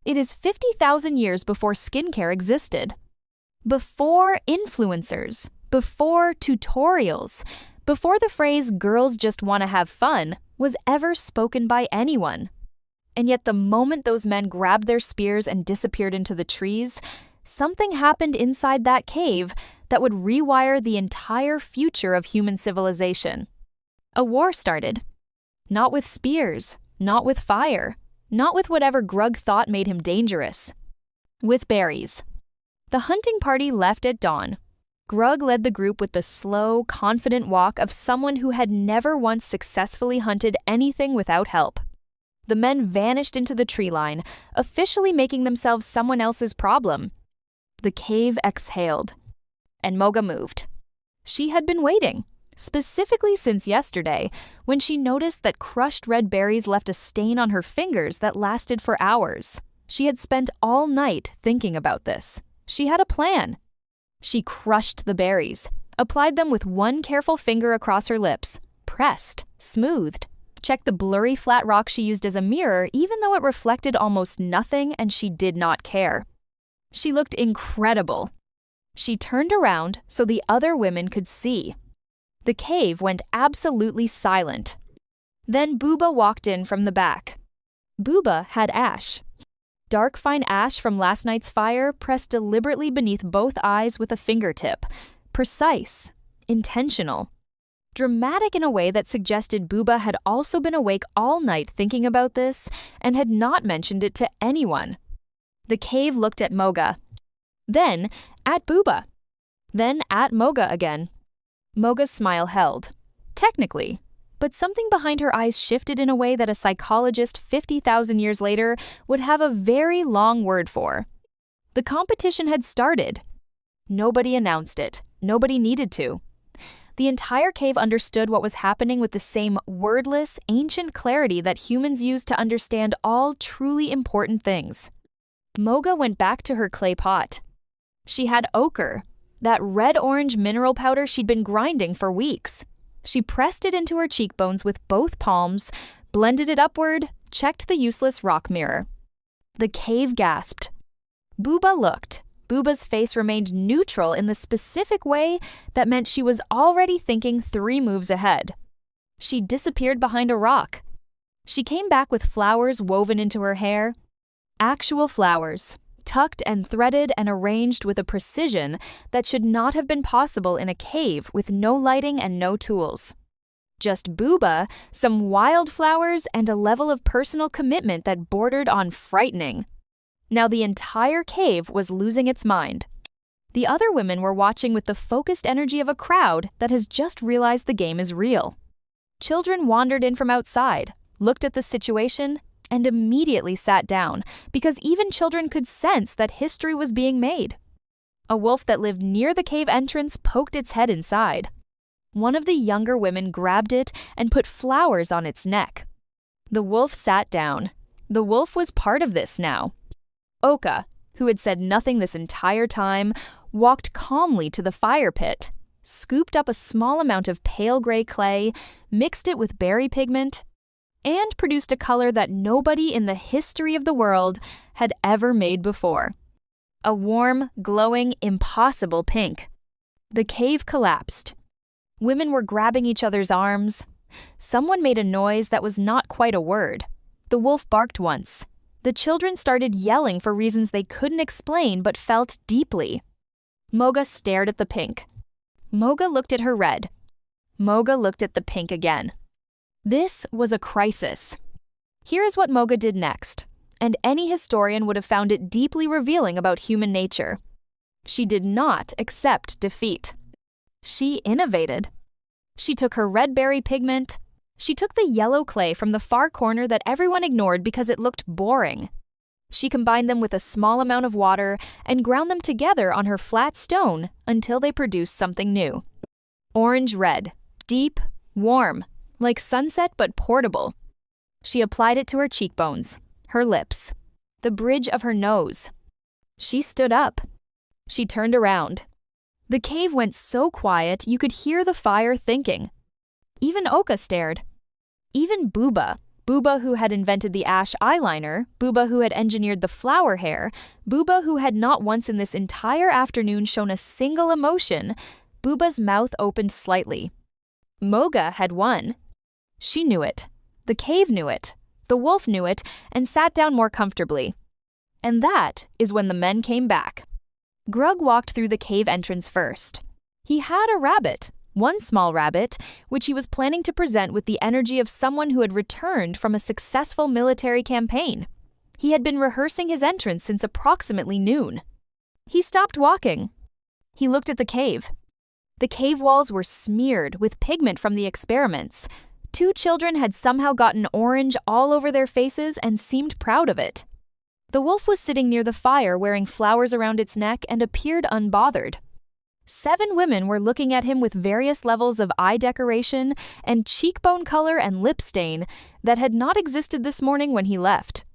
It is 50,000 years before skincare existed. Before influencers, before tutorials, before the phrase "girls just want to have fun" was ever spoken by anyone. And yet the moment those men grabbed their spears and disappeared into the trees, something happened inside that cave that would rewire the entire future of human civilization. A war started. Not with spears, not with fire, not with whatever Grug thought made him dangerous. With berries. The hunting party left at dawn. Grug led the group with the slow, confident walk of someone who had never once successfully hunted anything without help. The men vanished into the tree line, officially making themselves someone else's problem. The cave exhaled, and Moga moved. She had been waiting, specifically since yesterday, when she noticed that crushed red berries left a stain on her fingers that lasted for hours. She had spent all night thinking about this. She had a plan. She crushed the berries, applied them with one careful finger across her lips, pressed, smoothed, checked the blurry flat rock she used as a mirror even though it reflected almost nothing and she did not care. She looked incredible. She turned around so the other women could see. The cave went absolutely silent. Then Booba walked in from the back. Booba had ash. Dark fine ash from last night's fire pressed deliberately beneath both eyes with a fingertip. Precise. Intentional. Dramatic in a way that suggested Booba had also been awake all night thinking about this and had not mentioned it to anyone. The cave looked at Moga. Then at Booba. Then at Moga again. Moga's smile held. Technically. But something behind her eyes shifted in a way that a psychologist 50,000 years later would have a very long word for. The competition had started. Nobody announced it. Nobody needed to. The entire cave understood what was happening with the same wordless, ancient clarity that humans use to understand all truly important things. Moga went back to her clay pot. She had ochre, that red-orange mineral powder she'd been grinding for weeks. She pressed it into her cheekbones with both palms, blended it upward, checked the useless rock mirror. The cave gasped. Booba looked. Booba's face remained neutral in the specific way that meant she was already thinking 3 moves ahead. She disappeared behind a rock. She came back with flowers woven into her hair. Actual flowers, tucked and threaded and arranged with a precision that should not have been possible in a cave with no lighting and no tools. Just Booba, some wildflowers, and a level of personal commitment that bordered on frightening. Now the entire cave was losing its mind. The other women were watching with the focused energy of a crowd that has just realized the game is real. Children wandered in from outside, looked at the situation, and immediately sat down, because even children could sense that history was being made. A wolf that lived near the cave entrance poked its head inside. One of the younger women grabbed it and put flowers on its neck. The wolf sat down. The wolf was part of this now. Oka, who had said nothing this entire time, walked calmly to the fire pit, scooped up a small amount of pale gray clay, mixed it with berry pigment, and produced a color that nobody in the history of the world had ever made before. A warm, glowing, impossible pink. The cave collapsed. Women were grabbing each other's arms. Someone made a noise that was not quite a word. The wolf barked once. The children started yelling for reasons they couldn't explain but felt deeply. Moga stared at the pink. Moga looked at her red. Moga looked at the pink again. This was a crisis. Here is what Moga did next, and any historian would have found it deeply revealing about human nature. She did not accept defeat. She innovated. She took her red berry pigment. She took the yellow clay from the far corner that everyone ignored because it looked boring. She combined them with a small amount of water and ground them together on her flat stone until they produced something new. Orange-red, deep, warm, like sunset but portable. She applied it to her cheekbones, her lips, the bridge of her nose. She stood up. She turned around. The cave went so quiet you could hear the fire thinking. Even Oka stared. Even Booba, Booba, who had invented the ash eyeliner, Booba, who had engineered the flower hair, Booba, who had not once in this entire afternoon shown a single emotion. Booba's mouth opened slightly. Moga had won. She knew it. The cave knew it. The wolf knew it and sat down more comfortably. And that is when the men came back. Grug walked through the cave entrance first. He had a rabbit, one small rabbit, which he was planning to present with the energy of someone who had returned from a successful military campaign. He had been rehearsing his entrance since approximately noon. He stopped walking. He looked at the cave. The cave walls were smeared with pigment from the experiments. 2 children had somehow gotten orange all over their faces and seemed proud of it. The wolf was sitting near the fire wearing flowers around its neck and appeared unbothered. 7 women were looking at him with various levels of eye decoration and cheekbone color and lip stain that had not existed this morning when he left.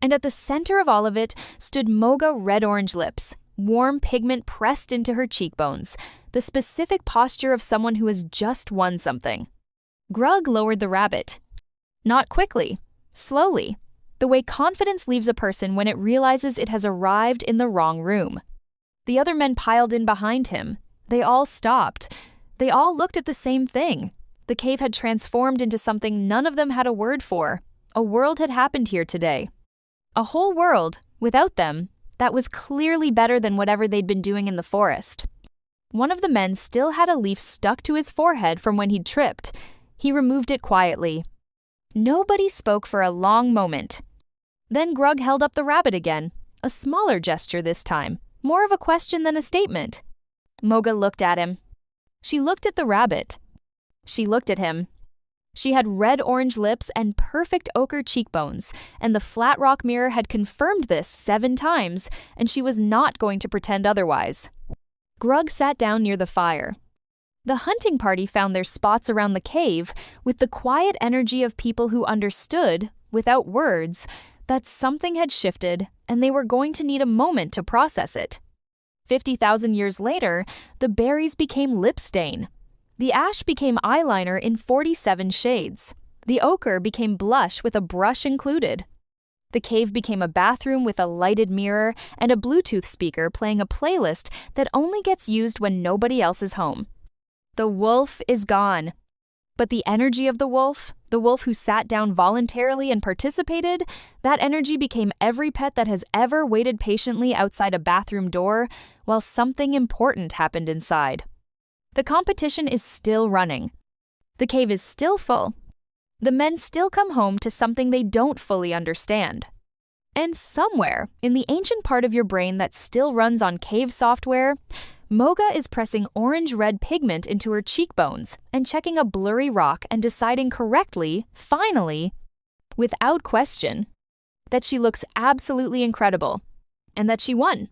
And at the center of all of it stood Moga red-orange lips, warm pigment pressed into her cheekbones, the specific posture of someone who has just won something. Grug lowered the rabbit. Not quickly, slowly, the way confidence leaves a person when it realizes it has arrived in the wrong room. The other men piled in behind him. They all stopped. They all looked at the same thing. The cave had transformed into something none of them had a word for. A world had happened here today. A whole world, without them, that was clearly better than whatever they'd been doing in the forest. One of the men still had a leaf stuck to his forehead from when he'd tripped. He removed it quietly. Nobody spoke for a long moment. Then Grug held up the rabbit again, a smaller gesture this time, more of a question than a statement. Moga looked at him. She looked at the rabbit. She looked at him. She had red-orange lips and perfect ochre cheekbones, and the flat rock mirror had confirmed this 7 times, and she was not going to pretend otherwise. Grug sat down near the fire. The hunting party found their spots around the cave with the quiet energy of people who understood, without words, that something had shifted and they were going to need a moment to process it. 50,000 years later, the berries became lip stain. The ash became eyeliner in 47 shades. The ochre became blush with a brush included. The cave became a bathroom with a lighted mirror and a Bluetooth speaker playing a playlist that only gets used when nobody else is home. The wolf is gone. But the energy of the wolf who sat down voluntarily and participated, that energy became every pet that has ever waited patiently outside a bathroom door while something important happened inside. The competition is still running. The cave is still full. The men still come home to something they don't fully understand. And somewhere in the ancient part of your brain that still runs on cave software, Moga is pressing orange-red pigment into her cheekbones and checking a blurry rock and deciding correctly, finally, without question, that she looks absolutely incredible and that she won.